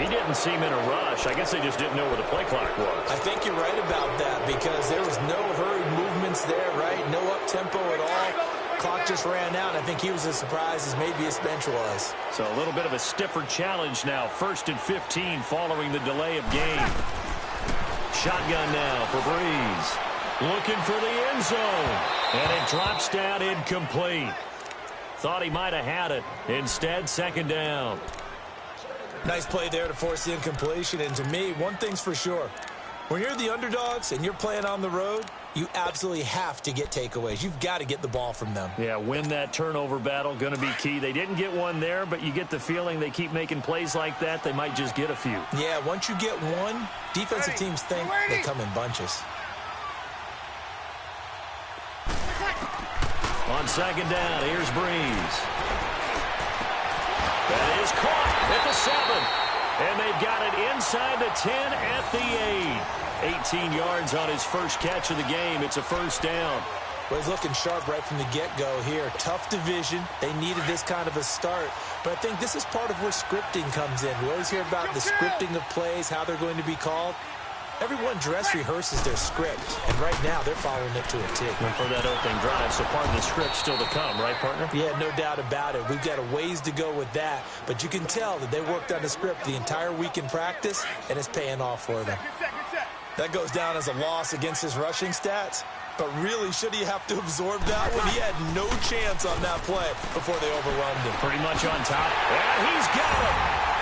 He didn't seem in a rush. I guess they just didn't know where the play clock was. I think you're right about that because there was no hurried movements there, right? No up-tempo at all. Clock just ran out. I think he was as surprised as maybe his bench was. So a little bit of a stiffer challenge now. 1st and 15 following the delay of game. Shotgun now for Breeze. Looking for the end zone. And it drops down incomplete. Thought he might have had it. Instead, 2nd down. Nice play there to force the incompletion. And to me, one thing's for sure. When you're the underdogs and you're playing on the road, you absolutely have to get takeaways. You've got to get the ball from them. Yeah, win that turnover battle, going to be key. They didn't get one there, but you get the feeling they keep making plays like that, they might just get a few. Yeah, once you get one, defensive teams think they come in bunches. On 2nd down, here's Breeze. That is caught at the 7. And they've got it inside the 10 at the 8. 18 yards on his first catch of the game. It's a 1st down. Well, he's looking sharp right from the get-go here. Tough division. They needed this kind of a start. But I think this is part of where scripting comes in. We always hear about the scripting of plays, how they're going to be called. Everyone dress rehearses their script, and right now they're following it to a T. And for that opening drive, so part of the script still to come, right, partner? Yeah, no doubt about it. We've got a ways to go with that, but you can tell that they worked on the script the entire week in practice, and it's paying off for them. That goes down as a loss against his rushing stats, but really, should he have to absorb that when he had no chance on that play before they overwhelmed him? Pretty much on top, and he's got him!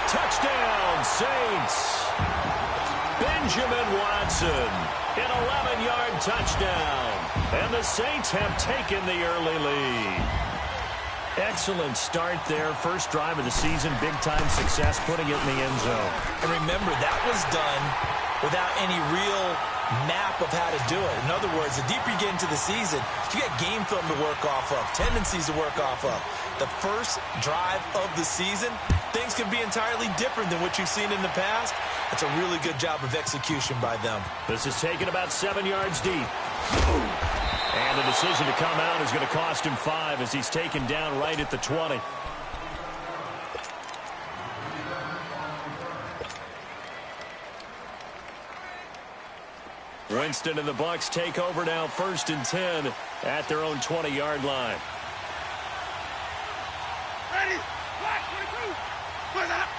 Touchdown, Saints! Benjamin Watson, an 11-yard touchdown. And the Saints have taken the early lead. Excellent start there. First drive of the season, big-time success, putting it in the end zone. And remember, that was done without any real map of how to do it. In other words, the deeper you get into the season, you got game film to work off of, tendencies to work off of. The first drive of the season, things can be entirely different than what you've seen in the past. It's a really good job of execution by them. This is taken about 7 yards deep. And the decision to come out is going to cost him 5 as he's taken down right at the 20. Winston and the Bucs take over now, 1st and 10 at their own 20-yard line. Ready? Black 22. Put up.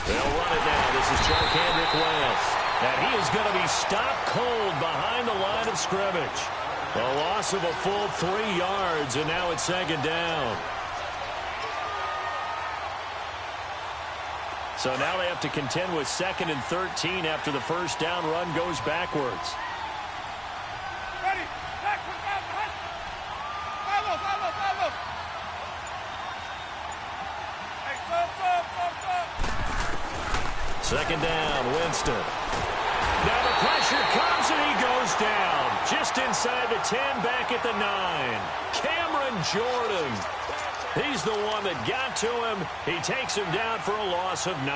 They'll run it now. This is Charkandrick West. And he is going to be stopped cold behind the line of scrimmage. A loss of a full 3 yards, and now it's 2nd down. So now they have to contend with 2nd and 13 after the first down run goes backwards. Ready? Black 1,000. Follow. Hey, sub. 2nd down, Winston. Now the pressure comes and he goes down. Just inside the 10, back at the 9. Cameron Jordan. He's the one that got to him. He takes him down for a loss of 9.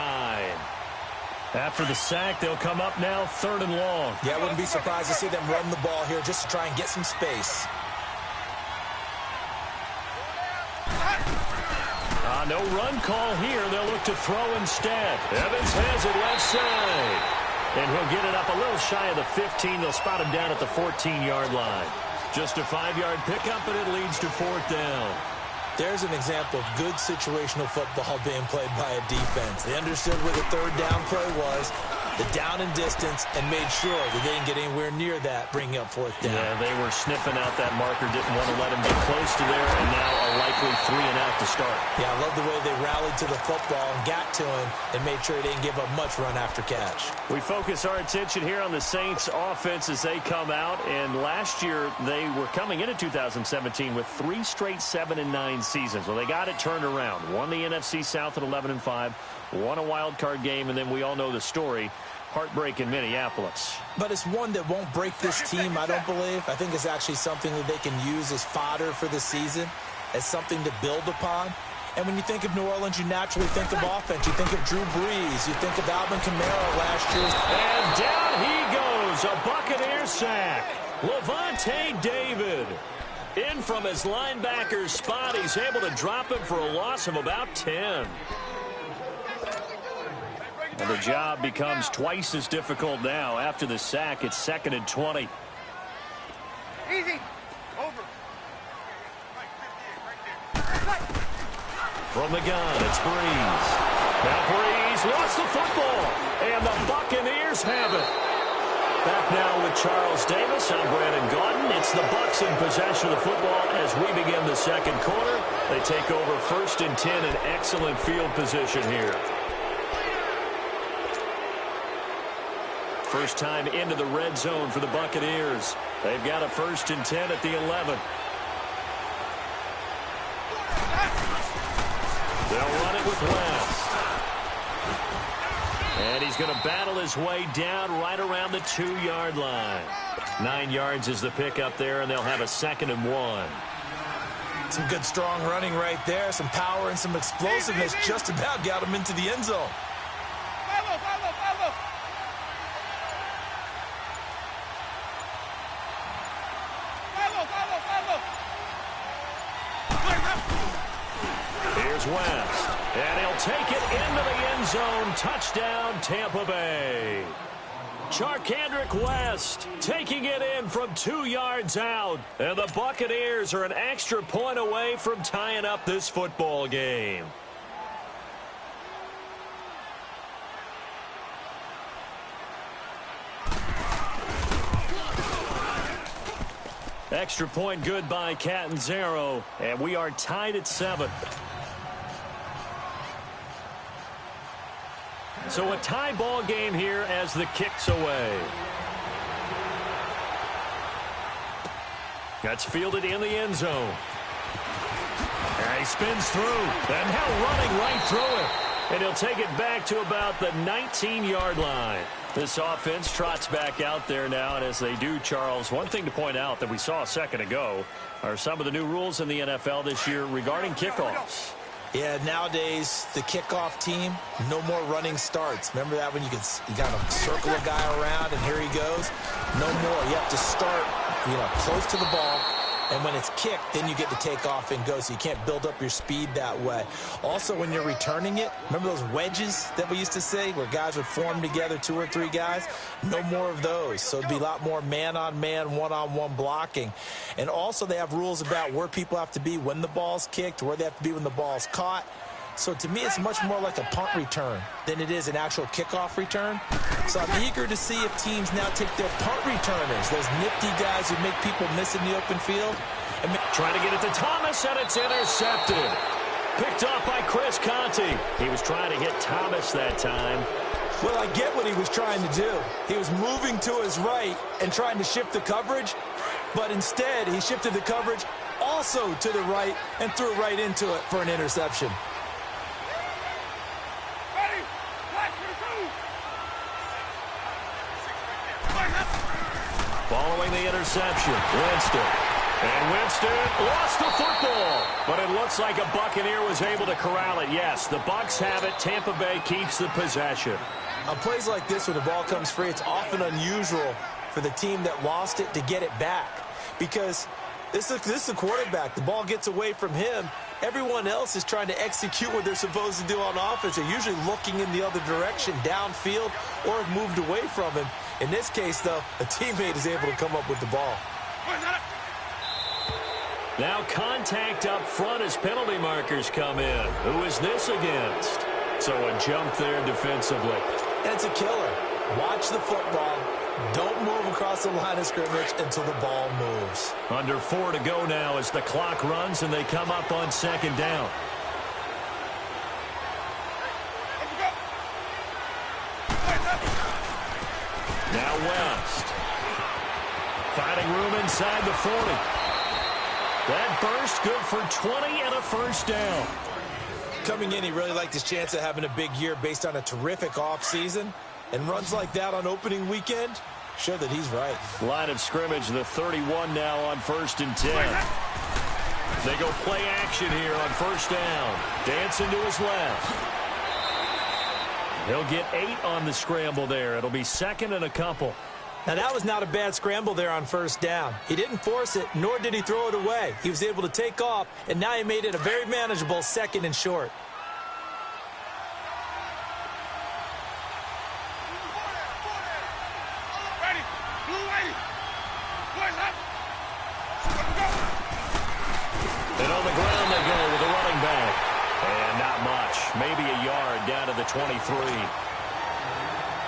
After the sack, they'll come up now 3rd and long. Yeah, I wouldn't be surprised to see them run the ball here just to try and get some space. No run call here. They'll look to throw instead. Evans has it left side. And he'll get it up a little shy of the 15. They'll spot him down at the 14-yard line. Just a 5-yard pickup, and it leads to 4th down. There's an example of good situational football being played by a defense. They understood where the 3rd down play was, the down and distance, and made sure that they didn't get anywhere near that, bringing up 4th down. Yeah, they were sniffing out that marker, didn't want to let him get close to there, and now a likely 3 and out to start. Yeah, I love the way they rallied to the football and got to him and made sure he didn't give up much run after catch. We focus our attention here on the Saints offense as they come out, and last year they were coming into 2017 with 3 straight 7-9 seasons. Well, they got it turned around. Won the NFC South at 11-5, won a wild card game, and then we all know the story. Heartbreak in Minneapolis. But it's one that won't break this team, I don't believe. I think it's actually something that they can use as fodder for the season, as something to build upon. And when you think of New Orleans, you naturally think of offense. You think of Drew Brees. You think of Alvin Kamara last year. And down he goes. A Buccaneer sack. Levante David In from his linebacker's spot, he's able to drop him for a loss of about 10. And the job becomes twice as difficult now. After the sack, it's 2nd and 20. Easy. Over. From the gun, it's Breeze. Now Breeze lost the football, and the Buccaneers have it. Back now with Charles Davis. I'm Brandon Gaudin. It's the Bucs in possession of the football as we begin the second quarter. They take over 1st and 10 in excellent field position here. First time into the red zone for the Buccaneers. They've got a 1st and 10 at the 11. They'll run it with West. And he's going to battle his way down right around the 2-yard line. 9 yards is the pickup there, and they'll have a 2nd and 1. Some good, strong running right there. Some power and some explosiveness. Just about got him into the end zone. Follow. Here's West, and he'll take it into the end zone. Touchdown, Tampa Bay. Charkandrick West taking it in from 2 yards out. And the Buccaneers are an extra point away from tying up this football game. Extra point good by Catanzaro, and we are tied at 7. So a tie ball game here as the kick's away. That's fielded in the end zone. And he spins through, and now running right through it. And he'll take it back to about the 19-yard line. This offense trots back out there now, and as they do, Charles, one thing to point out that we saw a second ago are some of the new rules in the NFL this year regarding kickoffs. Yeah, nowadays, the kickoff team, no more running starts. Remember that when you got to circle a guy around, and here he goes? No more. You have to start, close to the ball. And when it's kicked, then you get to take off and go, so you can't build up your speed that way. Also, when you're returning it, remember those wedges that we used to say where guys would form together, 2 or 3 guys? No more of those. So it'd be a lot more man-on-man, one-on-one blocking. And also they have rules about where people have to be when the ball's kicked, where they have to be when the ball's caught. So to me, it's much more like a punt return than it is an actual kickoff return. So I'm eager to see if teams now take their punt returners, those nifty guys who make people miss in the open field. And trying to get it to Thomas, and it's intercepted. Picked off by Chris Conte. He was trying to hit Thomas that time. Well, I get what he was trying to do. He was moving to his right and trying to shift the coverage, but instead he shifted the coverage also to the right and threw right into it for an interception. Following the interception, Winston. And Winston lost the football. But it looks like a Buccaneer was able to corral it. Yes, the Bucs have it. Tampa Bay keeps the possession. On plays like this, when the ball comes free, it's often unusual for the team that lost it to get it back. Because this is the quarterback. The ball gets away from him. Everyone else is trying to execute what they're supposed to do on offense. They're usually looking in the other direction, downfield, or have moved away from him. In this case, though, a teammate is able to come up with the ball. Now contact up front as penalty markers come in. Who is this against? So a jump there defensively. That's a killer. Watch the football. Don't move across the line of scrimmage until the ball moves. Under 4 to go now as the clock runs and they come up on 2nd down. Now West. Finding room inside the 40. That burst good for 20 and a first down. Coming in, he really liked his chance of having a big year based on a terrific offseason. And runs like that on opening weekend show that he's right. Line of scrimmage, the 31 now on 1st and 10. They go play action here on 1st down. Dancing to his left. He'll get 8 on the scramble there. It'll be 2nd and a couple. Now, that was not a bad scramble there on first down. He didn't force it, nor did he throw it away. He was able to take off, and now he made it a very manageable 2nd and short. Ready. Blue lady. Boys up. And on the ground they go with a running back. And not much. Maybe a yard down to the 23.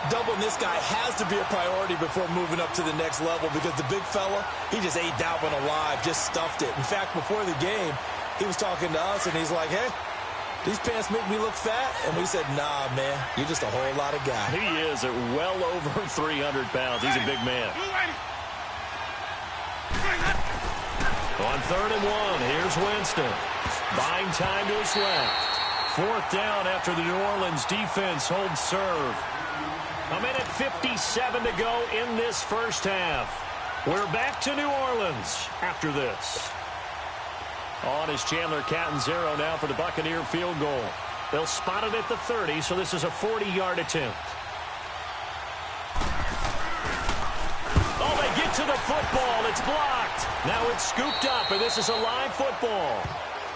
Doubling this guy has to be a priority before moving up to the next level because the big fella, he just ate that one alive, just stuffed it. In fact, before the game, he was talking to us, and he's like, hey, these pants make me look fat? And we said, nah, man, you're just a whole lot of guy. He is at well over 300 pounds. He's a big man. On 3rd and 1, here's Winston. Buying time to his left. 4th down after the New Orleans defense holds serve. A minute 57 to go in this first half. We're back to New Orleans after this. On is Chandler Catanzaro now for the Buccaneer field goal. They'll spot it at the 30, so this is a 40-yard attempt. Oh, they get to the football. It's blocked. Now it's scooped up, and this is a live football.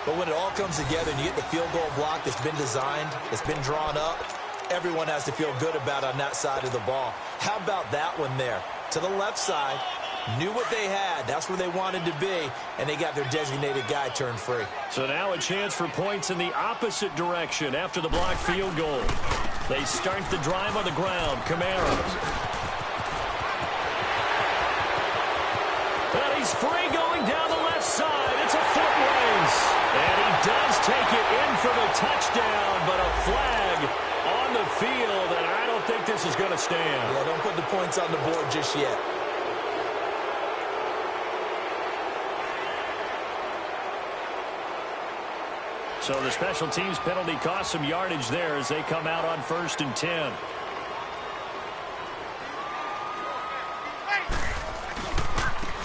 But when it all comes together and you get the field goal block that's been designed, that's been drawn up, everyone has to feel good about on that side of the ball. How about that one there? To the left side, knew what they had. That's where they wanted to be, and they got their designated guy turned free. So now a chance for points in the opposite direction after the blocked field goal. They start the drive on the ground. Kamara. And he's free going down the left side. It's a foot race. And he does take it in for the touchdown, but a flag on the field, and I don't think this is going to stand. Yeah, don't put the points on the board just yet. So the special teams penalty cost some yardage there as they come out on 1st and 10.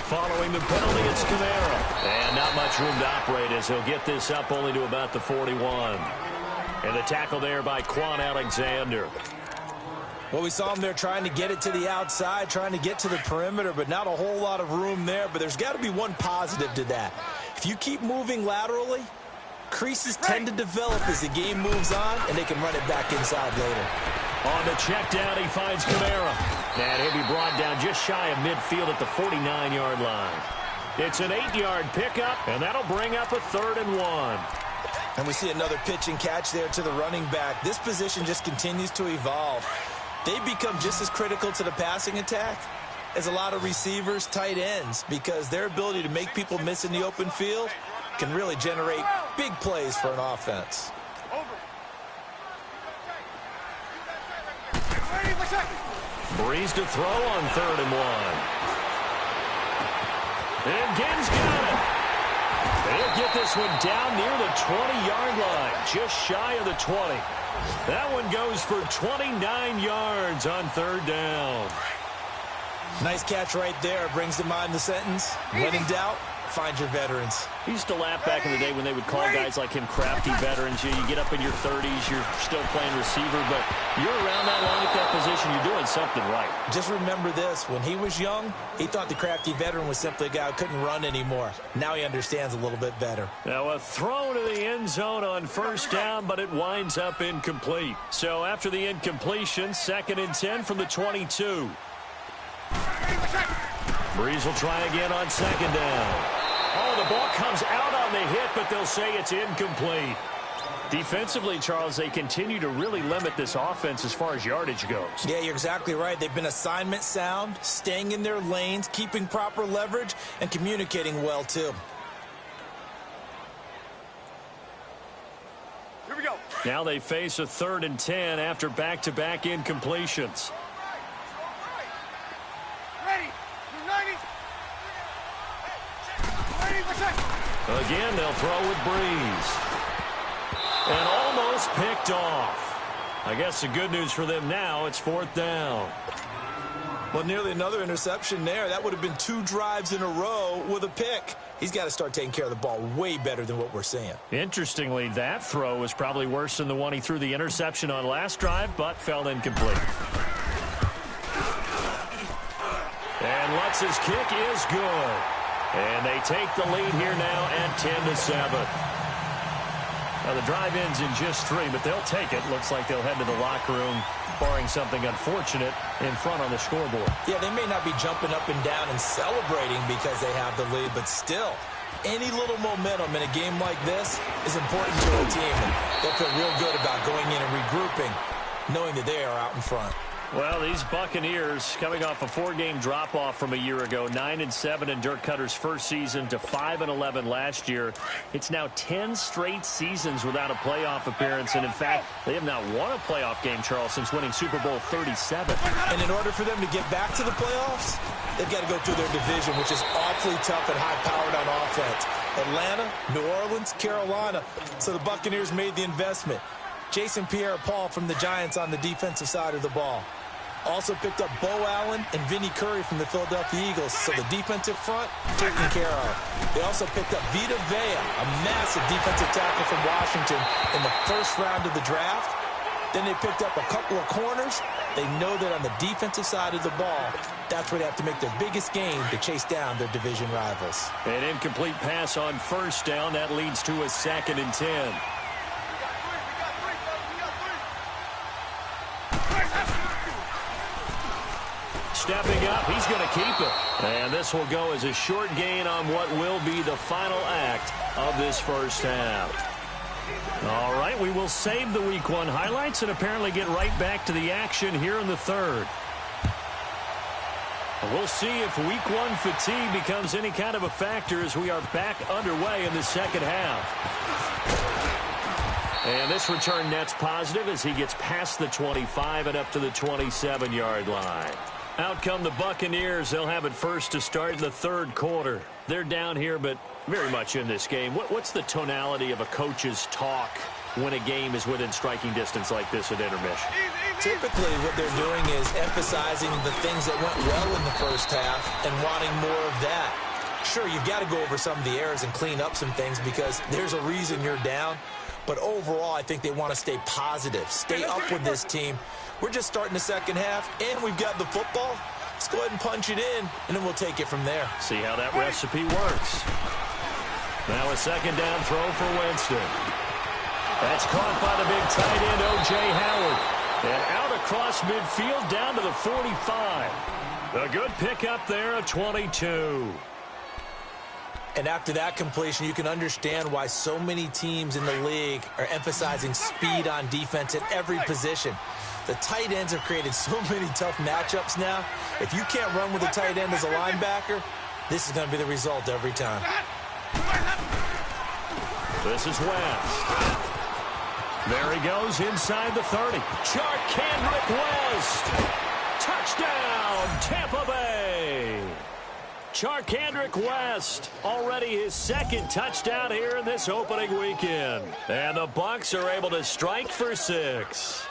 Following the penalty, it's Kamara. And not much room to operate as he'll get this up only to about the 41. And the tackle there by Quan Alexander. Well, we saw him there trying to get it to the outside, trying to get to the perimeter, but not a whole lot of room there. But there's got to be one positive to that. If you keep moving laterally, creases tend to develop as the game moves on, and they can run it back inside later. On the check down, he finds Kamara. And he'll be brought down just shy of midfield at the 49-yard line. It's an 8-yard pickup, and that'll bring up a 3rd and 1. And we see another pitch and catch there to the running back. This position just continues to evolve. They become just as critical to the passing attack as a lot of receivers, tight ends, because their ability to make people miss in the open field can really generate big plays for an offense. Breeze to throw on 3rd and 1. And Ginn's got it. They'll get this one down near the 20-yard line, just shy of the 20. That one goes for 29 yards on 3rd down. Nice catch right there. Brings to mind the sentence, when in doubt, find your veterans. He used to laugh back in the day when they would call guys like him crafty veterans. You get up in your 30s, you're still playing receiver, but you're around that long at that position, you're doing something right. Just remember this. When he was young, he thought the crafty veteran was simply a guy who couldn't run anymore. Now he understands a little bit better. Now a throw to the end zone on 1st down, but it winds up incomplete. So after the incompletion, 2nd and 10 from the 22. Breeze will try again on 2nd down. Oh, the ball comes out on the hit, but they'll say it's incomplete. Defensively, Charles, they continue to really limit this offense as far as yardage goes. Yeah, you're exactly right. They've been assignment sound, staying in their lanes, keeping proper leverage, and communicating well, too. Here we go. Now they face a 3rd and 10 after back-to-back incompletions. Again, they'll throw with Breeze. And almost picked off. I guess the good news for them now, it's 4th down. Well, nearly another interception there. That would have been 2 drives in a row with a pick. He's got to start taking care of the ball way better than what we're seeing. Interestingly, that throw was probably worse than the one he threw the interception on last drive, but fell incomplete. Misses kick is good. And they take the lead here now at 10-7. Now the drive ends in just 3, but they'll take it. Looks like they'll head to the locker room, barring something unfortunate in front on the scoreboard. Yeah, they may not be jumping up and down and celebrating because they have the lead, but still, any little momentum in a game like this is important to a team. And they'll feel real good about going in and regrouping, knowing that they are out in front. Well, these Buccaneers coming off a 4-game drop-off from a year ago, 9-7 in Dirk Cutter's first season to 5-11 last year. It's now 10 straight seasons without a playoff appearance, and in fact, they have not won a playoff game, Charles, since winning Super Bowl 37. And in order for them to get back to the playoffs, they've got to go through their division, which is awfully tough and high-powered on offense. Atlanta, New Orleans, Carolina. So the Buccaneers made the investment. Jason Pierre-Paul from the Giants on the defensive side of the ball. Also picked up Bo Allen and Vinnie Curry from the Philadelphia Eagles. So the defensive front taken care of. They also picked up Vita Vea, a massive defensive tackle from Washington in the first round of the draft. Then they picked up a couple of corners. They know that on the defensive side of the ball, that's where they have to make their biggest game to chase down their division rivals. An incomplete pass on first down. That leads to a 2nd and 10. Stepping up, he's going to keep it. And this will go as a short gain on what will be the final act of this first half. All right, we will save the Week 1 highlights and apparently get right back to the action here in the third. We'll see if Week 1 fatigue becomes any kind of a factor as we are back underway in the second half. And this return net's positive as he gets past the 25 and up to the 27-yard line. Out come the Buccaneers. They'll have it first to start in the third quarter. They're down here, but very much in this game. What's the tonality of a coach's talk when a game is within striking distance like this at intermission? Typically, what they're doing is emphasizing the things that went well in the first half and wanting more of that. Sure, you've got to go over some of the errors and clean up some things because there's a reason you're down. But overall, I think they want to stay positive, stay up with this team. We're just starting the second half, and we've got the football. Let's go ahead and punch it in, and then we'll take it from there. See how that recipe works. Now a second down throw for Winston. That's caught by the big tight end, O.J. Howard. And out across midfield down to the 45. A good pickup there, a 22. And after that completion, you can understand why so many teams in the league are emphasizing speed on defense at every position. The tight ends have created so many tough matchups now. If you can't run with a tight end as a linebacker, this is going to be the result every time. This is West. There he goes inside the 30. Charkandrick West. Touchdown, Tampa Bay. Charkandrick West, already his second touchdown here in this opening weekend. And the Bucs are able to strike for 6.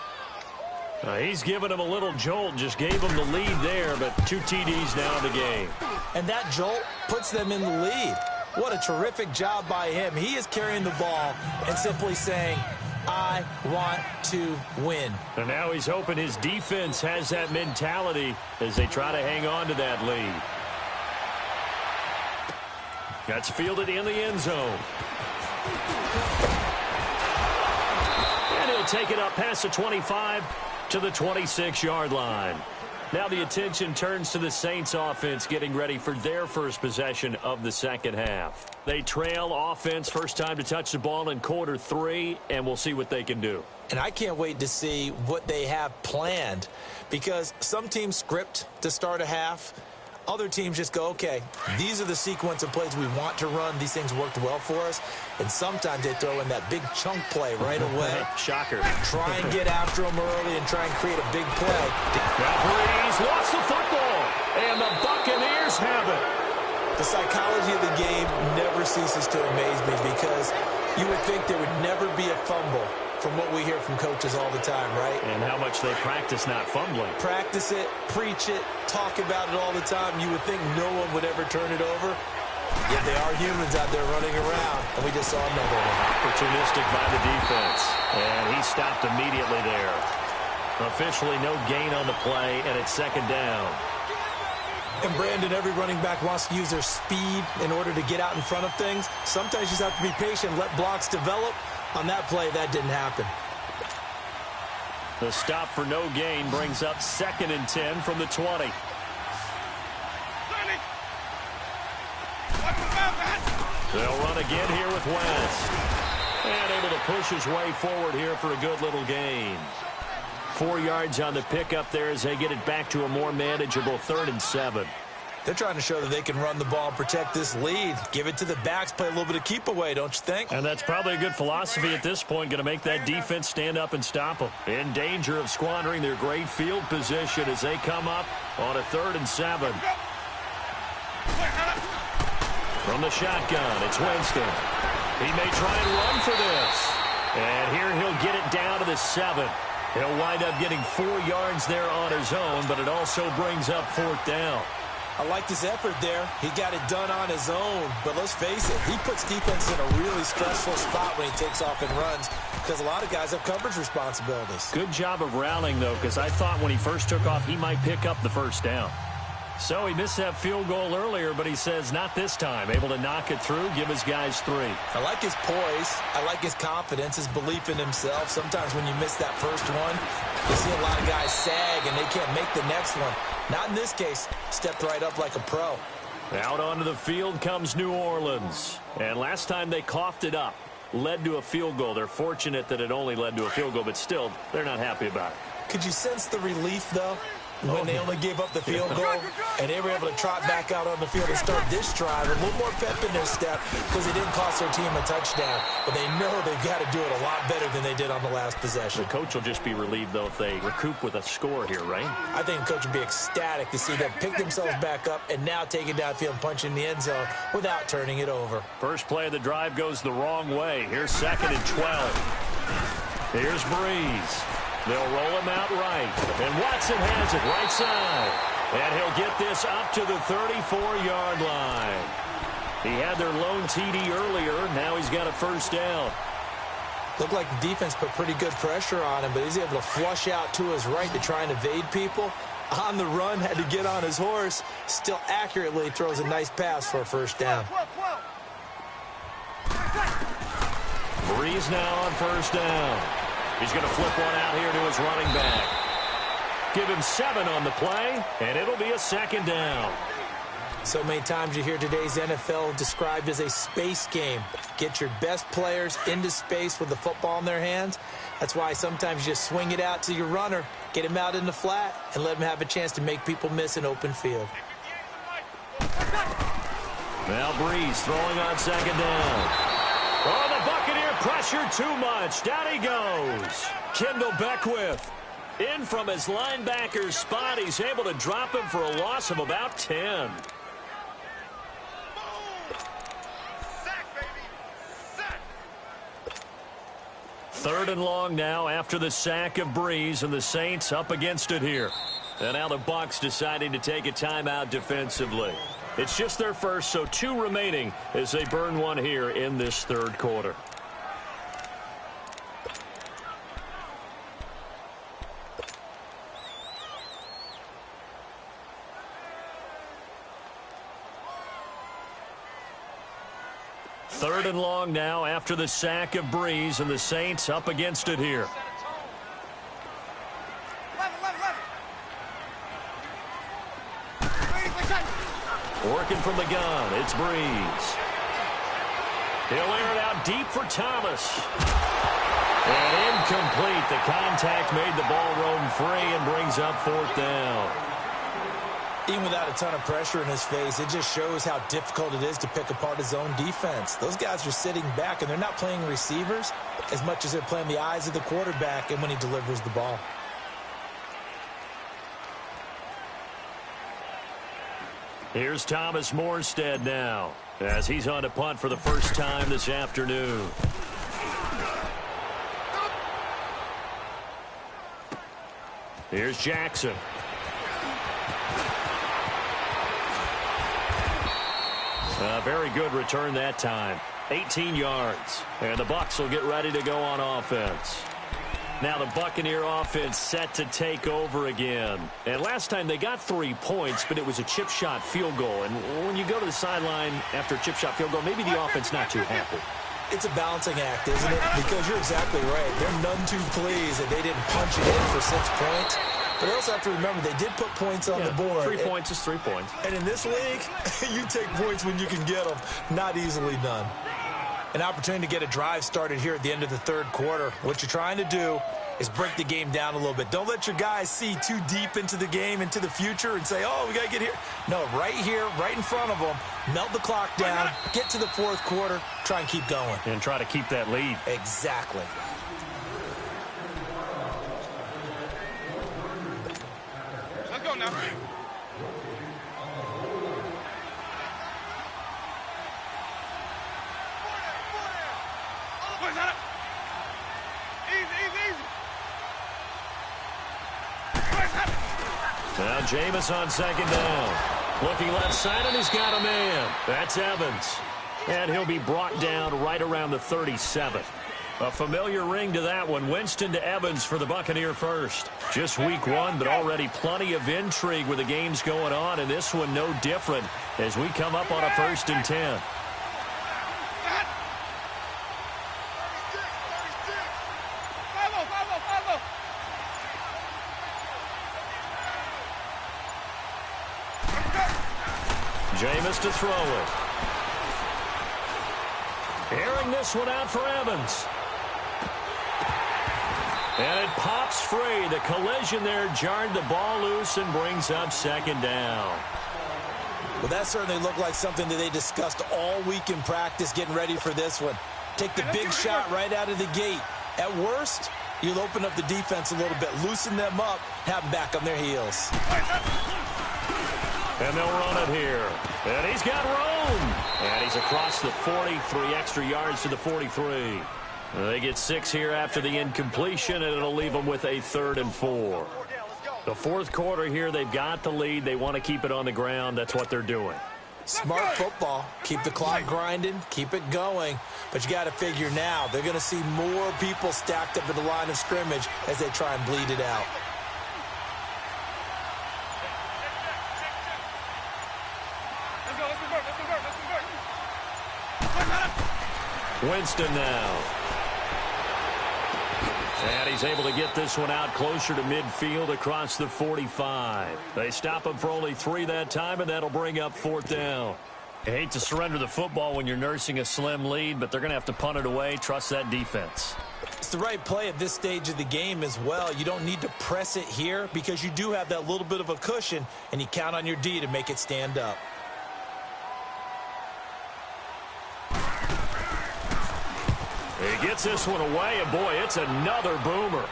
He's given him a little jolt, just gave him the lead there, but 2 TDs now in the game. And that jolt puts them in the lead. What a terrific job by him. He is carrying the ball and simply saying, I want to win. And now he's hoping his defense has that mentality as they try to hang on to that lead. That's fielded in the end zone. And he'll take it up past the 25 to the 26-yard line. Now the attention turns to the Saints offense getting ready for their first possession of the second half. They trail offense, first time to touch the ball in quarter 3, and we'll see what they can do. And I can't wait to see what they have planned because some teams script to start a half. Other teams just go, okay, these are the sequence of plays we want to run. These things worked well for us. And sometimes they throw in that big chunk play right away. Shocker. Try and get after them early and try and create a big play. Referees lost the football, and the Buccaneers have it. The psychology of the game never ceases to amaze me because you would think there would never be a fumble from what we hear from coaches all the time, right? And how much they practice not fumbling. Practice it, preach it, talk about it all the time. You would think no one would ever turn it over. Yet they are humans out there running around, and we just saw another one. Opportunistic by the defense, and he stopped immediately there. Officially no gain on the play, and it's second down. And Brandon, every running back wants to use their speed in order to get out in front of things. Sometimes you just have to be patient, let blocks develop. On that play, that didn't happen. The stop for no gain brings up 2nd and 10 from the 20. They'll run again here with Wentz. And able to push his way forward here for a good little gain. 4 yards on the pickup there as they get it back to a more manageable 3rd and 7. They're trying to show that they can run the ball and protect this lead. Give it to the backs, play a little bit of keep away, don't you think? And that's probably a good philosophy at this point, going to make that defense stand up and stop them. In danger of squandering their great field position as they come up on a 3rd and 7. From the shotgun, it's Winston. He may try and run for this. And here he'll get it down to the 7. He'll wind up getting 4 yards there on his own, but it also brings up 4th down. I like his effort there. He got it done on his own. But let's face it, he puts defense in a really stressful spot when he takes off and runs because a lot of guys have coverage responsibilities. Good job of rallying, though, because I thought when he first took off, he might pick up the 1st down. So he missed that field goal earlier, but he says not this time. Able to knock it through, give his guys 3. I like his poise. I like his confidence, his belief in himself. Sometimes when you miss that first one, you see a lot of guys sag and they can't make the next one. Not in this case. Stepped right up like a pro. Out onto the field comes New Orleans. And last time they coughed it up, led to a field goal. They're fortunate that it only led to a field goal, but still, they're not happy about it. Could you sense the relief, though? When they only gave up the field goal and they were able to trot back out on the field and start this drive. A little more pep in their step because it didn't cost their team a touchdown. But they know they've got to do it a lot better than they did on the last possession. The coach will just be relieved, though, if they recoup with a score here, right? I think the coach would be ecstatic to see them pick themselves back up and now take it downfield and punch in the end zone without turning it over. First play of the drive goes the wrong way. Here's 2nd and 12. Here's Breeze. They'll roll him out right. And Watson has it right side. And he'll get this up to the 34-yard line. He had their lone TD earlier. Now he's got a 1st down. Looked like the defense put pretty good pressure on him, but he's able to flush out to his right to try and evade people. On the run, had to get on his horse. Still accurately throws a nice pass for a 1st down. Breeze now on 1st down. He's going to flip one out here to his running back. Give him 7 on the play, and it'll be a 2nd down. So many times you hear today's NFL described as a space game. Get your best players into space with the football in their hands. That's why sometimes you just swing it out to your runner, get him out in the flat, and let him have a chance to make people miss an open field. Now Breeze throwing on 2nd down. Oh, the Buccaneer pressure too much. Down he goes. Kendall Beckwith in from his linebacker's spot. He's able to drop him for a loss of about 10. Sack, baby. Sack. 3rd and long now after the sack of Breeze, and the Saints up against it here. And now the Bucs deciding to take a timeout defensively. It's just their first, so 2 remaining as they burn one here in this 3rd quarter. Third and long now after the sack of Breeze, and the Saints up against it here. Working from the gun, it's Breeze. He'll air it out deep for Thomas. And incomplete. The contact made the ball roam free and brings up 4th down. Even without a ton of pressure in his face, it just shows how difficult it is to pick apart his own defense. Those guys are sitting back, and they're not playing receivers as much as they're playing the eyes of the quarterback and when he delivers the ball. Here's Thomas Morstead now, as he's on to punt for the first time this afternoon. Here's Jackson. A very good return that time. 18 yards. And the Bucs will get ready to go on offense. Now the Buccaneer offense set to take over again. And last time they got 3 points, but it was a chip shot field goal. And when you go to the sideline after a chip shot field goal, maybe the offense not too happy. It's a balancing act, isn't it? Because you're exactly right. They're none too pleased that they didn't punch it in for 6 points. But they also have to remember they did put points on the board. 3 points is 3 points. And in this league, you take points when you can get them. Not easily done. An opportunity to get a drive started here at the end of the third quarter. What you're trying to do is break the game down a little bit. Don't let your guys see too deep into the game, into the future, and say, oh, we got to get here. No, right here, right in front of them, melt the clock down, get to the fourth quarter, try and keep going. And try to keep that lead. Exactly. Let's go now. Where's that? Easy. Where's that? Now Jameis on second down. Looking left side, and he's got a man. That's Evans. And he'll be brought down right around the 37. A familiar ring to that one. Winston to Evans for the Buccaneer first. Just week 1, but already plenty of intrigue with the games going on, and this one no different as we come up on a 1st and 10. Jameis to throw it. Airing this one out for Evans. And it pops free. The collision there jarred the ball loose and brings up second down. Well, that certainly looked like something that they discussed all week in practice getting ready for this one. Take the big shot right out of the gate. At worst, you'll open up the defense a little bit, loosen them up, have them back on their heels. And they'll run it here. And he's got room. And he's across the 43 extra yards to the 43. They get 6 here after the incompletion, and it'll leave them with a 3rd and 4. The fourth quarter here, they've got the lead. They want to keep it on the ground. That's what they're doing. Smart football. Keep the clock grinding. Keep it going. But you got to figure now, they're going to see more people stacked up at the line of scrimmage as they try and bleed it out. Winston now. And he's able to get this one out closer to midfield across the 45. They stop him for only 3 that time, and that'll bring up 4th down. You hate to surrender the football when you're nursing a slim lead, but they're going to have to punt it away. Trust that defense. It's the right play at this stage of the game as well. You don't need to press it here because you do have that little bit of a cushion, and you count on your D to make it stand up. He gets this one away, and boy, it's another boomer.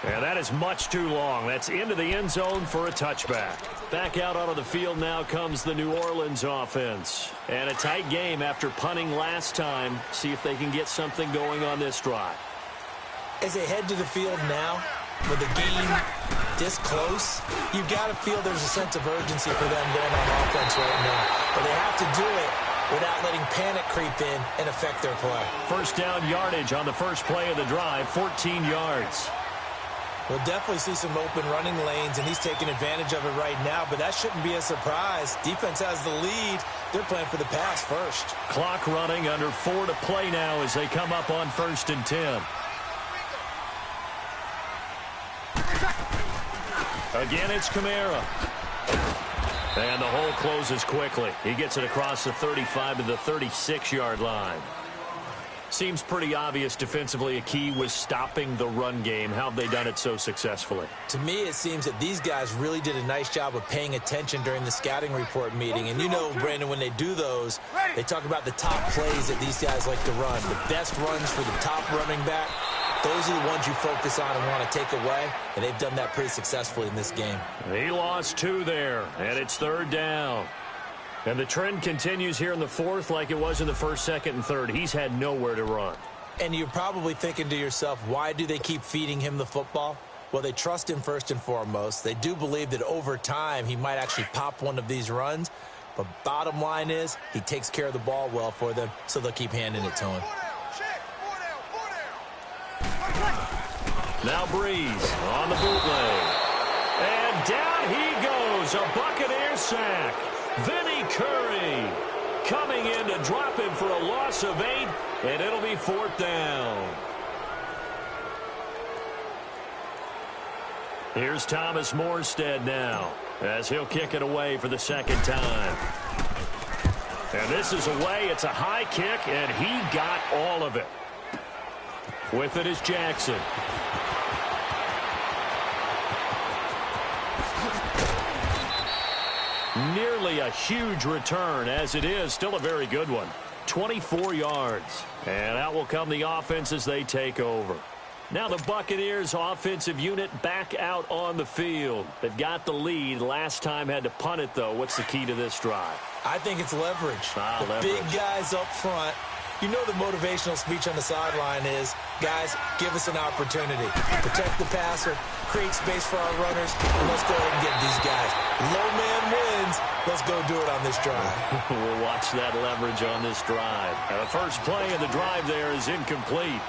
And that is much too long. That's into the end zone for a touchback. Back out onto the field now comes the New Orleans offense. And a tight game after punting last time. See if they can get something going on this drive. As they head to the field now, with the game this close, you've got to feel there's a sense of urgency for them going on offense right now. But they have to do it without letting panic creep in and affect their play. First down yardage on the first play of the drive, 14 yards. We'll definitely see some open running lanes, and he's taking advantage of it right now, but that shouldn't be a surprise. Defense has the lead. They're playing for the pass first. Clock running, under 4 to play now as they come up on 1st and 10. Again, it's Kamara. And the hole closes quickly. He gets it across the 35 to the 36-yard line. Seems pretty obvious defensively a key was stopping the run game. How have they done it so successfully? To me, it seems that these guys really did a nice job of paying attention during the scouting report meeting. And you know, Brandon, when they do those, they talk about the top plays that these guys like to run. The best runs for the top running back, those are the ones you focus on and want to take away. And they've done that pretty successfully in this game. He lost 2 there, and it's 3rd down. And the trend continues here in the fourth like it was in the first, second, and third. He's had nowhere to run. And you're probably thinking to yourself, why do they keep feeding him the football? Well, they trust him first and foremost. They do believe that over time he might actually pop one of these runs. But bottom line is he takes care of the ball well for them, so they'll keep handing it to him. Now Breeze on the bootleg. And down he goes. A Buccaneer sack. Vinny Curry coming in to drop him for a loss of 8, and it'll be 4th down. Here's Thomas Morstead now as he'll kick it away for the second time. And this is away. It's a high kick, and he got all of it. With it is Jackson. Nearly a huge return, as it is still a very good one. 24 yards. And out will come the offense as they take over. Now the Buccaneers offensive unit back out on the field. They've got the lead. Last time had to punt it, though. What's the key to this drive? I think it's leverage. Leverage. Big guys up front. You know the motivational speech on the sideline is, guys, give us an opportunity. Protect the passer, create space for our runners, and let's go ahead and get these guys. Low man wins. Let's go do it on this drive. We'll watch that leverage on this drive. Now, the first play of the drive there is incomplete.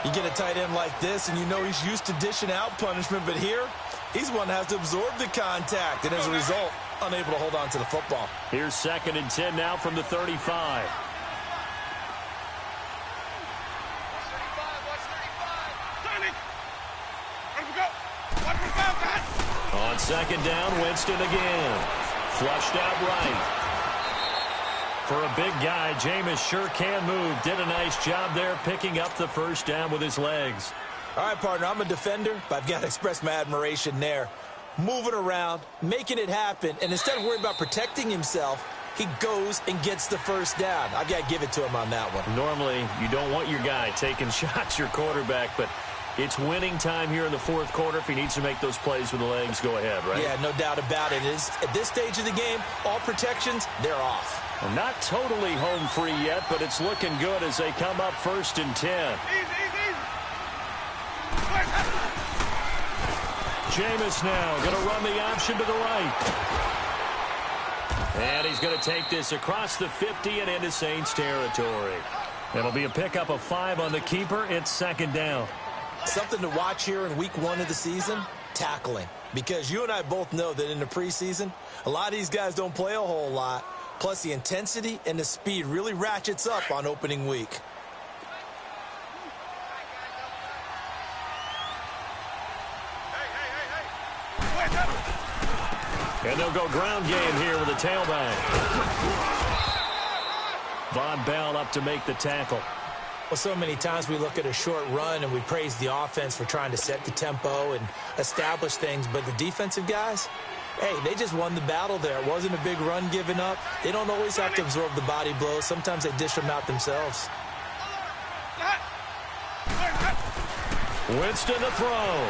You get a tight end like this, and you know he's used to dishing out punishment, but here, he's one that has to absorb the contact, and as a result, unable to hold on to the football. Here's 2nd and 10 now from the 35. On 2nd down, Winston again. Flushed out right. For a big guy, Jameis sure can move. Did a nice job there picking up the first down with his legs. All right, partner, I'm a defender, but I've got to express my admiration there. Moving around, making it happen, and instead of worrying about protecting himself, he goes and gets the first down. I've got to give it to him on that one. Normally, you don't want your guy taking shots, your quarterback, but it's winning time here in the 4th quarter. If he needs to make those plays with the legs, go ahead, right? Yeah, no doubt about it. At this stage of the game, all protections, they're off. Well, not totally home free yet, but it's looking good as they come up 1st and 10. Jameis now going to run the option to the right. And he's going to take this across the 50 and into Saints territory. It'll be a pickup of 5 on the keeper. It's 2nd down. Something to watch here in week 1 of the season, tackling. Because you and I both know that in the preseason, a lot of these guys don't play a whole lot. Plus, the intensity and the speed really ratchets up on opening week. And they'll go ground game here with a tailback. Von Bell up to make the tackle. Well, so many times we look at a short run and we praise the offense for trying to set the tempo and establish things, but the defensive guys, hey, they just won the battle there. It wasn't a big run given up. They don't always have to absorb the body blows. Sometimes they dish them out themselves. Winston to throw.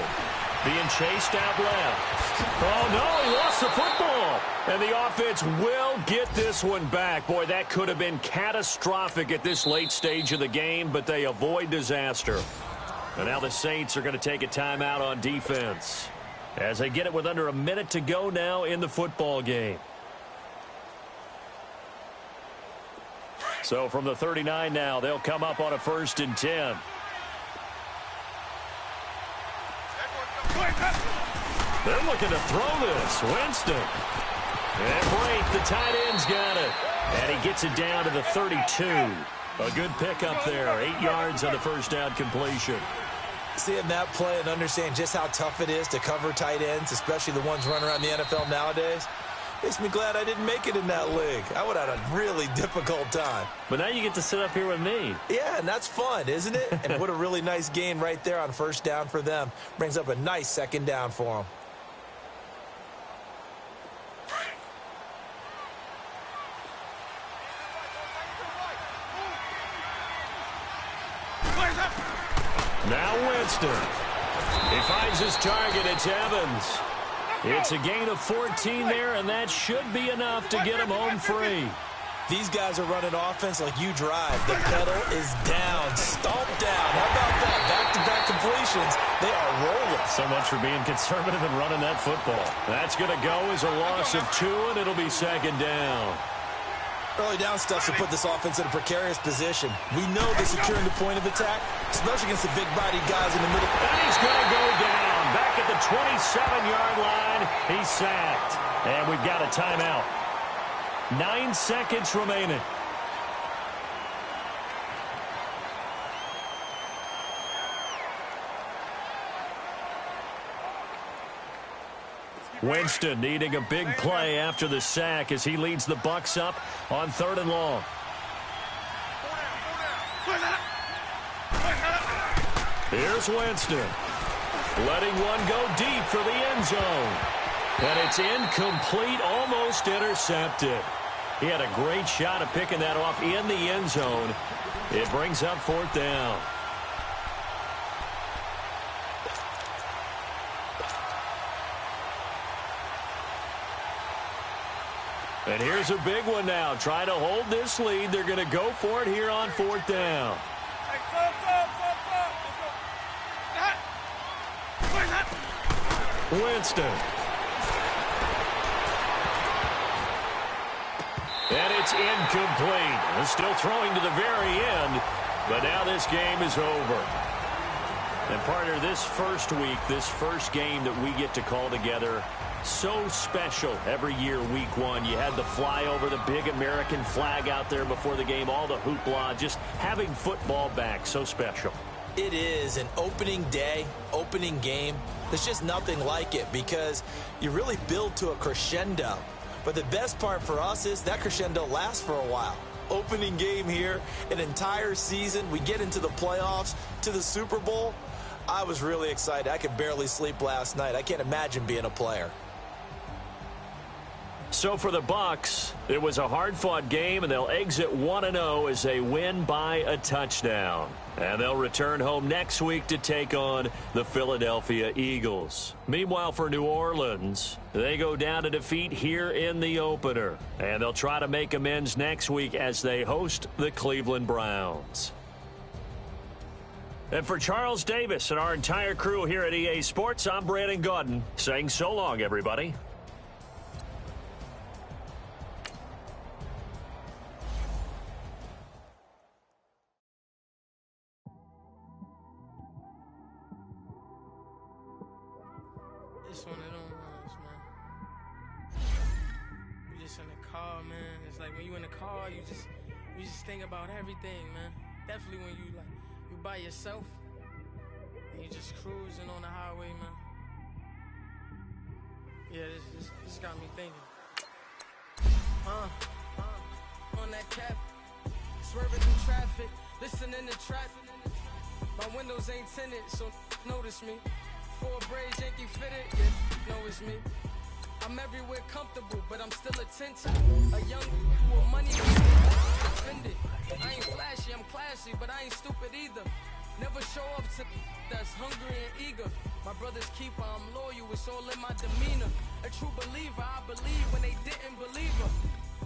Being chased out left. Oh, no, he lost the football. And the offense will get this one back. Boy, that could have been catastrophic at this late stage of the game, but they avoid disaster. And now the Saints are going to take a timeout on defense as they get it with under a minute to go now in the football game. So from the 39 now, they'll come up on a 1st and 10. They're looking to throw this. Winston. And Brate, the tight end's got it. And he gets it down to the 32. A good pickup there. 8 yards on the first down completion. Seeing that play and understand just how tough it is to cover tight ends, especially the ones running around the NFL nowadays, makes me glad I didn't make it in that league. I would have had a really difficult time. But now you get to sit up here with me. Yeah, and that's fun, isn't it? And what a really nice gain right there on 1st down for them. Brings up a nice 2nd down for them. Now Winston. He finds his target. It's Evans. It's a gain of 14 there, and that should be enough to get him home free. These guys are running offense like you drive. The pedal is down, stomped down. How about that? Back-to-back completions. They are rolling. So much for being conservative and running that football. That's going to go as a loss of 2, and it'll be 2nd down. Early down stuff to put this offense in a precarious position. We know they're securing the point of attack, especially against the big-bodied guys in the middle. And he's going to go down. Back at the 27-yard line, he's sacked. And we've got a timeout. 9 seconds remaining. Winston needing a big play after the sack as he leads the Bucs up on 3rd and long. Here's Winston. Letting one go deep for the end zone. And it's incomplete, almost intercepted. He had a great shot at picking that off in the end zone. It brings up 4th down. And here's a big one now. Trying to hold this lead. They're going to go for it here on 4th down. Winston. And it's incomplete. They're still throwing to the very end, but now this game is over. And partner, this first week, this first game that we get to call together, so special every year, week 1. You had the flyover, the big American flag out there before the game, all the hoopla, just having football back, so special. It is an opening day, opening game. There's just nothing like it because you really build to a crescendo. But the best part for us is that crescendo lasts for a while. Opening game here, an entire season. We get into the playoffs, to the Super Bowl. I was really excited. I could barely sleep last night. I can't imagine being a player. So for the Bucs, it was a hard-fought game, and they'll exit 1-0 as they win by a touchdown. And they'll return home next week to take on the Philadelphia Eagles. Meanwhile, for New Orleans, they go down to defeat here in the opener. And they'll try to make amends next week as they host the Cleveland Browns. And for Charles Davis and our entire crew here at EA Sports, I'm Brandon Gaudin saying so long, everybody. It's one of them ones, man. You just in the car, man. It's like when you in the car, you just think about everything, man. Definitely when you by yourself and you just cruising on the highway, man. Yeah, this got me thinking. On that cap, swerving through traffic, listening to traffic. My windows ain't tinted, so notice me. 4 braids, Yankee fitted, yeah, know it's me. I'm everywhere comfortable, but I'm still attentive. A young with money, offended. I ain't flashy, I'm classy, but I ain't stupid either. Never show up to that's hungry and eager. My brother's keeper, I'm loyal, it's all in my demeanor. A true believer, I believe when they didn't believe her.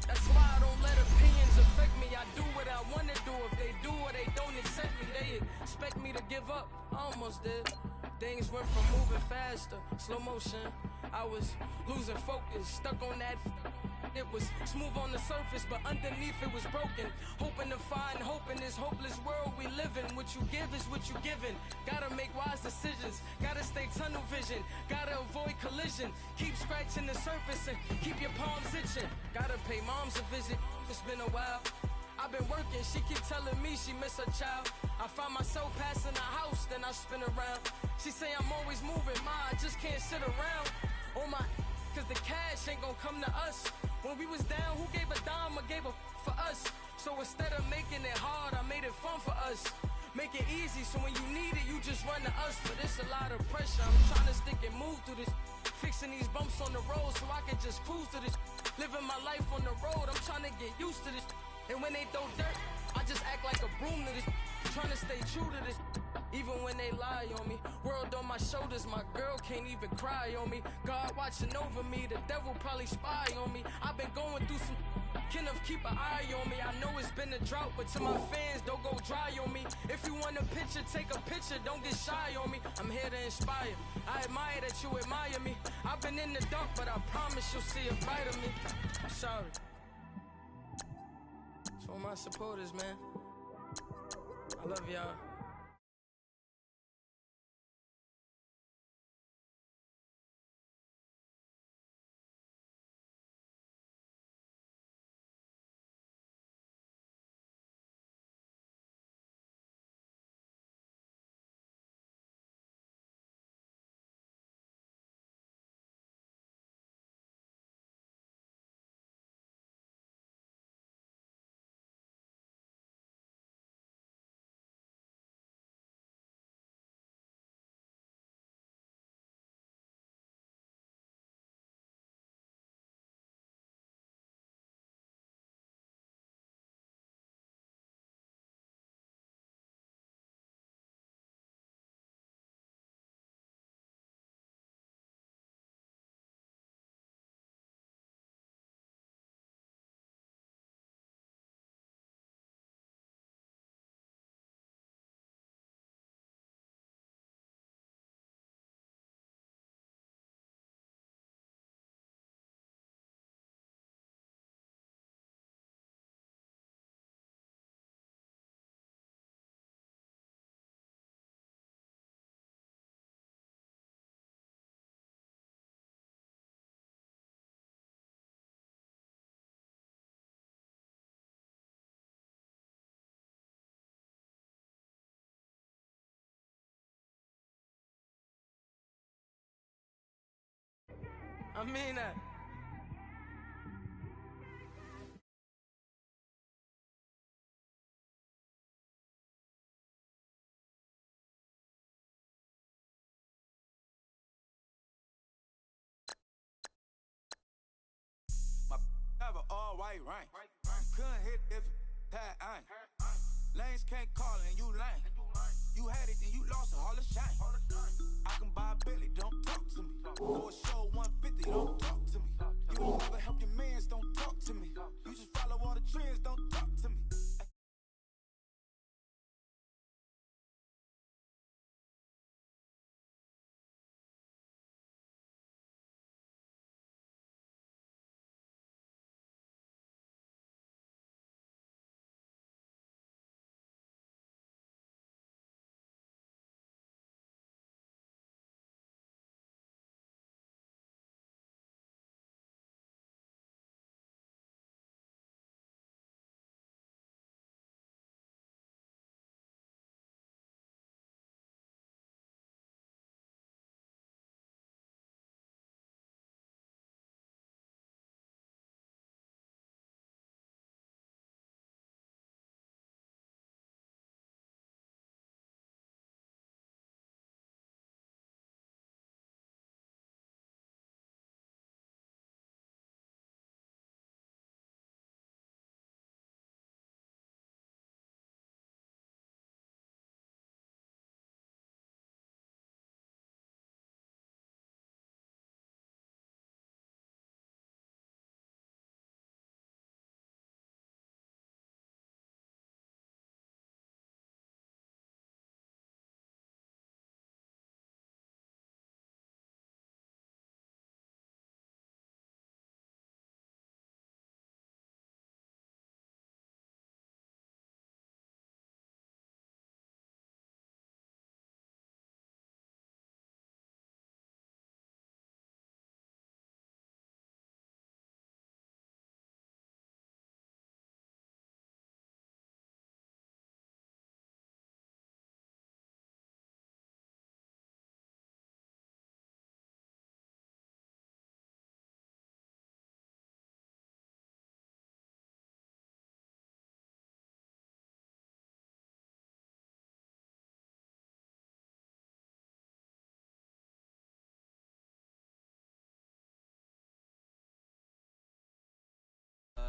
That's why I don't let opinions affect me. I do what I want to do. If they do or they don't accept me, they expect me to give up. I almost did. Things went from moving faster, slow motion. I was losing focus, stuck on that. It was smooth on the surface, but underneath it was broken. Hoping to find hope in this hopeless world we live in. What you give is what you given. Gotta make wise decisions. Gotta stay tunnel vision. Gotta avoid collision. Keep scratching the surface and keep your palms itching. Gotta pay moms a visit. It's been a while. I've been working, she keep telling me she miss her child. I find myself passing the house, then I spin around. She say I'm always moving, I just can't sit around. Oh my, cause the cash ain't gonna come to us. When we was down, who gave a dime or gave a for us? So instead of making it hard, I made it fun for us. Make it easy, so when you need it, you just run to us. But it's a lot of pressure, I'm trying to stick and move through this. Fixing these bumps on the road so I can just cruise to this. Living my life on the road, I'm trying to get used to this. And when they throw dirt, I just act like a broom to this. Trying to stay true to this. Even when they lie on me. World on my shoulders, my girl can't even cry on me. God watching over me, the devil probably spy on me. I've been going through some. Can of keep an eye on me. I know it's been a drought, but to my fans, don't go dry on me. If you want a picture, take a picture, don't get shy on me. I'm here to inspire. I admire that you admire me. I've been in the dark, but I promise you'll see a brighter me. I'm sorry. my supporters, man. I love y'all. I mean that. My have an all-white rank. Couldn't hit if it had ain't. Lanes can't call and you lame. You had it and you lost all the shine. I can buy a Billy, don't talk to me. For a show 150, don't talk to me. You ain't never help your mans, don't talk to me. You just follow all the trends, don't talk to me.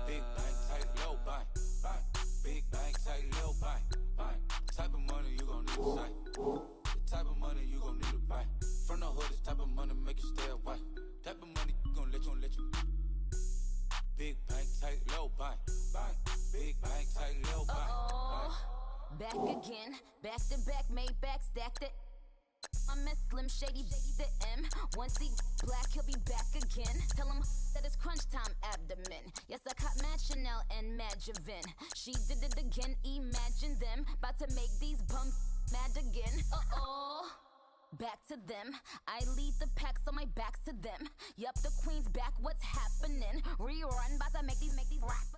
Big bank, tight, low bank, bank. Big bank, tight, low bank, bank. Type of money you gon' need to say. The type of money you gon' need to buy. From the hood, this type of money make you stay away. Type of money gon' let you. Big bank, tight, low bank, bank. Big bank, tight, low bank, bank. Back again, back to back, made back, stacked it. I miss Slim Shady, the M. Once he black, he'll be back again. Tell him that it's crunch time abdomen. Yes, I caught Mad Chanel and Mad adjuvant. She did it again, imagine them. About to make these bums mad again. Uh-oh. Back to them. I lead the pack, so my back's to them. Yup, the queen's back, what's happening? Rerun, about to make these rappers.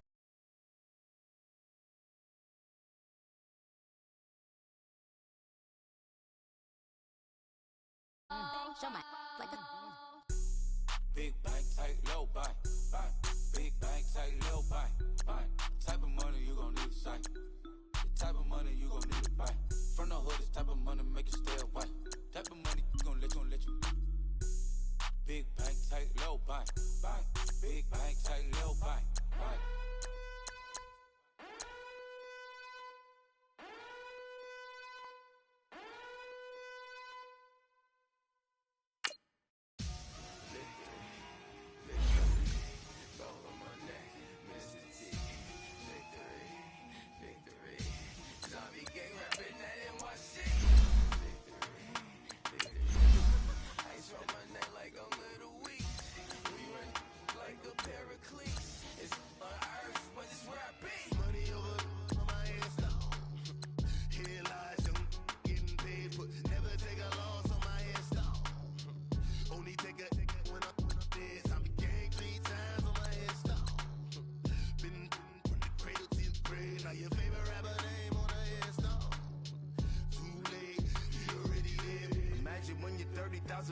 Show my like a Big bank, tight, low bank, bank. Big bank, tight, low bank, bank. Type of money you gon' need to sight. The type of money you gon' need to buy. From the hood, this type of money make you stay away. Type of money gon' let you. Big bank, tight, low bank, bank. Big bank, tight, low bank, bank.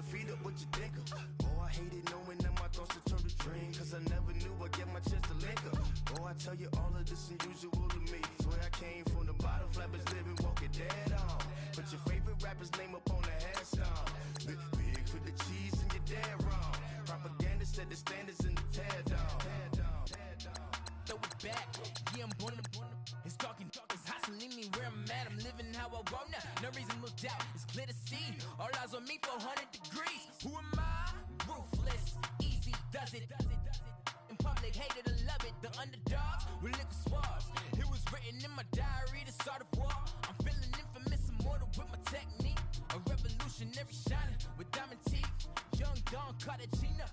Feet up, what you think of? Oh, I hated knowing that my thoughts would turn to dream. Cause I never knew I'd get my chance to link up. Oh, I tell you all of this unusual to me. Swear I came from the bottom, flappers living, walking dead on. Put your favorite rapper's name up on the headstone. Big for the cheese and you're dead wrong. Propaganda set the standards in the tear down. Throw it back, yeah, I'm born to it's talking, it's hustling me where I'm at. I'm living how I want now. No reason to look out, it's clear to see. All eyes on me, 400 degrees. Who am I? Ruthless, easy, does it. In public, hated or love it. The underdogs with liquor swabs. It was written in my diary to start a war. I'm feeling infamous, immortal with my technique. A revolutionary shining with diamond teeth. Young Don Cartagena.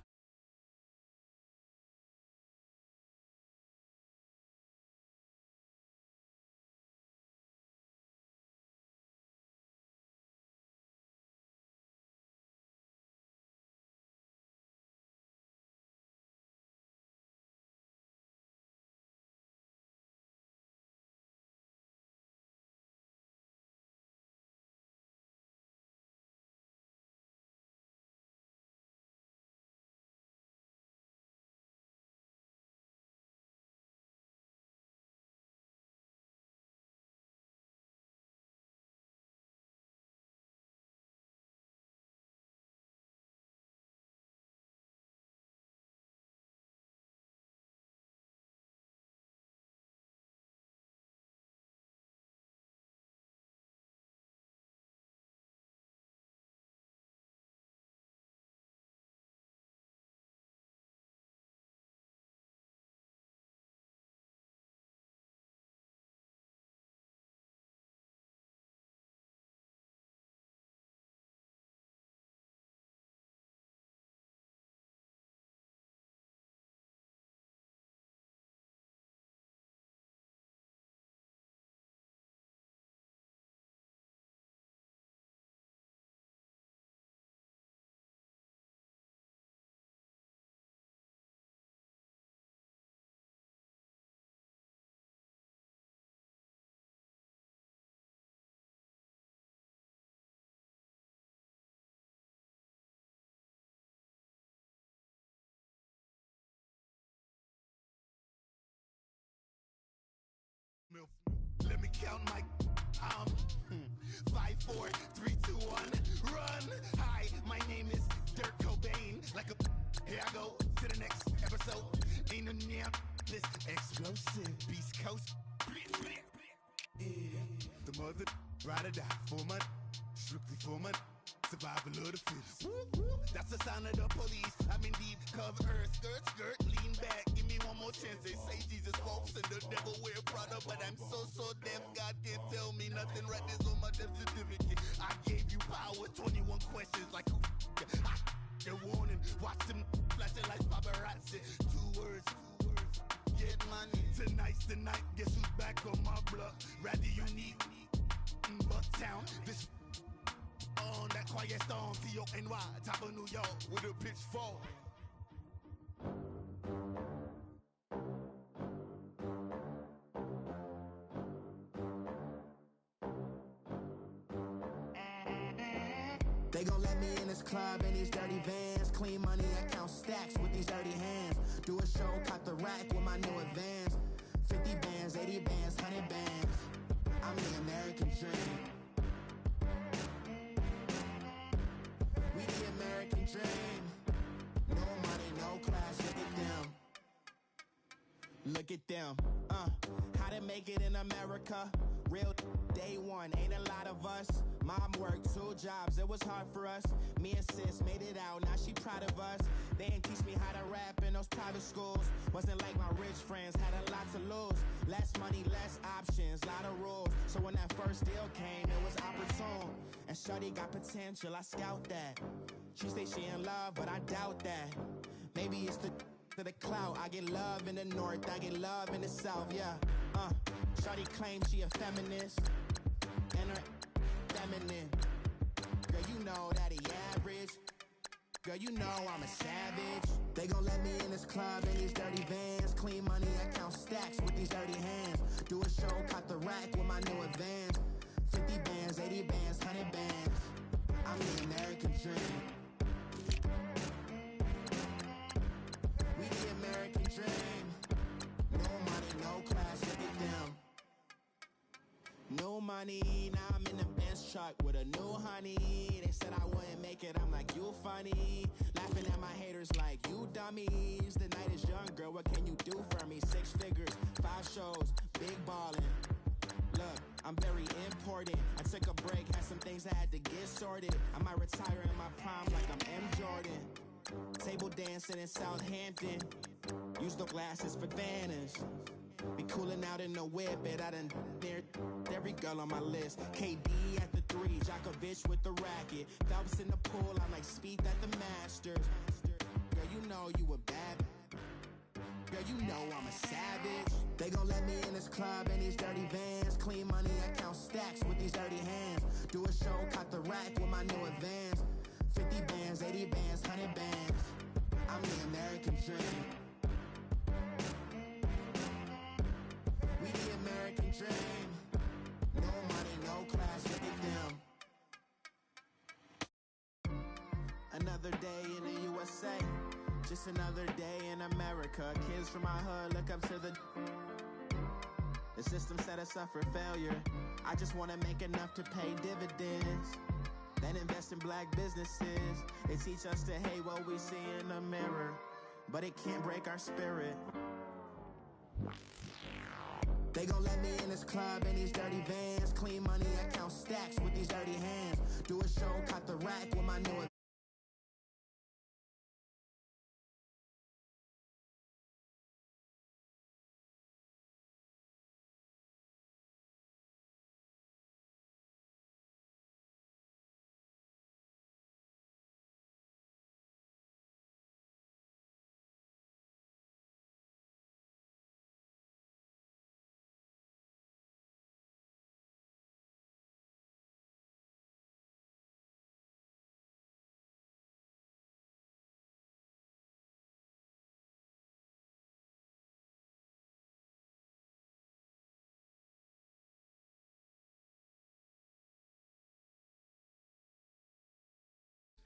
Let me count my 5, 4, 3, 2, 1, run. Hi, my name is Dirk Cobain. Like a here I go to the next episode. Ain't no damn this explosive Beast Coast. Yeah. The mother ride or die for my strictly for my survival of the fittest. That's the sound of the police. I'm indeed cover earth, skirt, lean back. Give me one more chance. They say Jesus walks and the devil wear Prada, but I'm so deaf. God can't tell me nothing. Right this on my death certificate. I gave you power. 21 questions like who? They're warning. Watch them flashing like paparazzi. Two words. Get money. Tonight's the night. NY, top of New York, with a pitchfork. They gon' let me in this club in these dirty vans. Clean money, I count stacks with these dirty hands. Do a show, caught the rack with my new advance. 50 bands, 80 bands, 100 bands. I'm the American dream. We the American dream. No money, no class, look at them. Look at them, how to make it in America. Real day one, ain't a lot of us. Mom worked 2 jobs, it was hard for us. Me and sis made it out, now she proud of us. They ain't teach me how to rap in those private schools. Wasn't like my rich friends, had a lot to lose. Less money, less options, lot of rules. So when that first deal came, it was opportune. And shorty got potential, I scout that. She say she in love, but I doubt that. Maybe it's the clout. I get love in the north, I get love in the south, yeah. Shorty claims she a feminist, and her feminine. Girl, you know that he average. Girl, you know I'm a savage. They gon' let me in this club in these dirty vans. Clean money, I count stacks with these dirty hands. Do a show, caught the rack with my new advance. 50 bands, 80 bands, 100 bands. I'm the American dream. We the American dream. No money, no class, look at them. No money, now I'm in the Benz truck with a new honey. They said I wouldn't make it, I'm like, you funny. Laughing at my haters like, you dummies. The night is young, girl, what can you do for me? 6 figures, 5 shows, big ballin'. Look, I'm very important. I took a break, had some things I had to get sorted. I might retire in my prime like I'm M. Jordan. Table dancing in Southampton. Use the glasses for Vannas. Be coolin' out in the whip, and I done dared every girl on my list. KD at the 3, Djokovic with the racket. Phelps in the pool, I'm like Speed at the Masters. Girl, you know you a bad. Girl, you know I'm a savage. They gon' let me in this club in these dirty vans. Clean money, I count stacks with these dirty hands. Do a show, caught the rack with my new advance. 50 bands, 80 bands, 100 bands. I'm the American dream. We the American dream. No money, no class, look at them. Another day in the USA. Just another day in America. Kids from my hood look up to the system set us up for failure. I just wanna make enough to pay dividends, then invest in black businesses. They teach us to hate what we see in the mirror, but it can't break our spirit. They gon' let me in this club in these dirty vans. Clean money, I count stacks with these dirty hands. Do a show, caught the rack with my new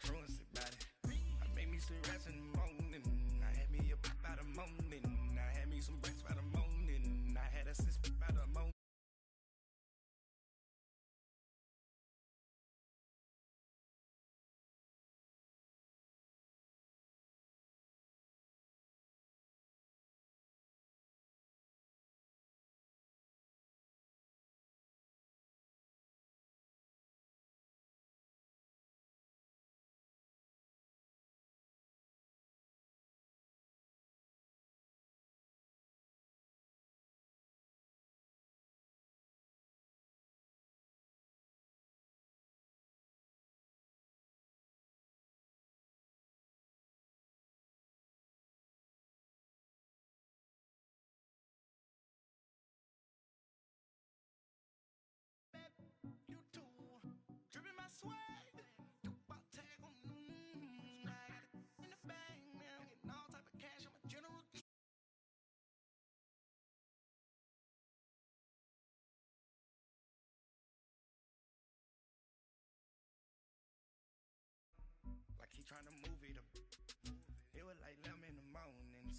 Truancy body. I made me some rats in the morning. I had me up by the morning. I had me some rats by the morning. I had a sis by the morning.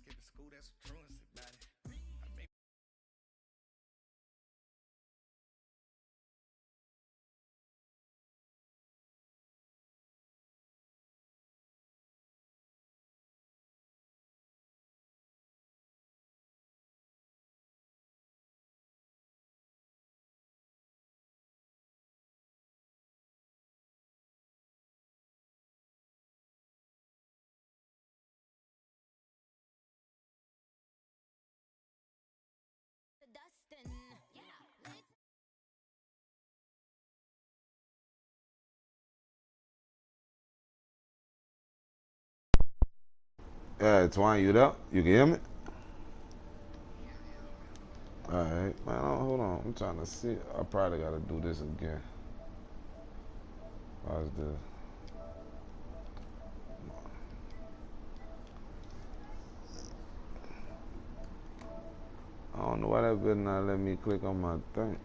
skipping school, that's a truancy about it. I made Dustin. Yeah. Twine, you there? You can hear me? Alright, man, hold on. I'm trying to see. I probably gotta do this again. How's this? I don't know why that better not let me click on my thing.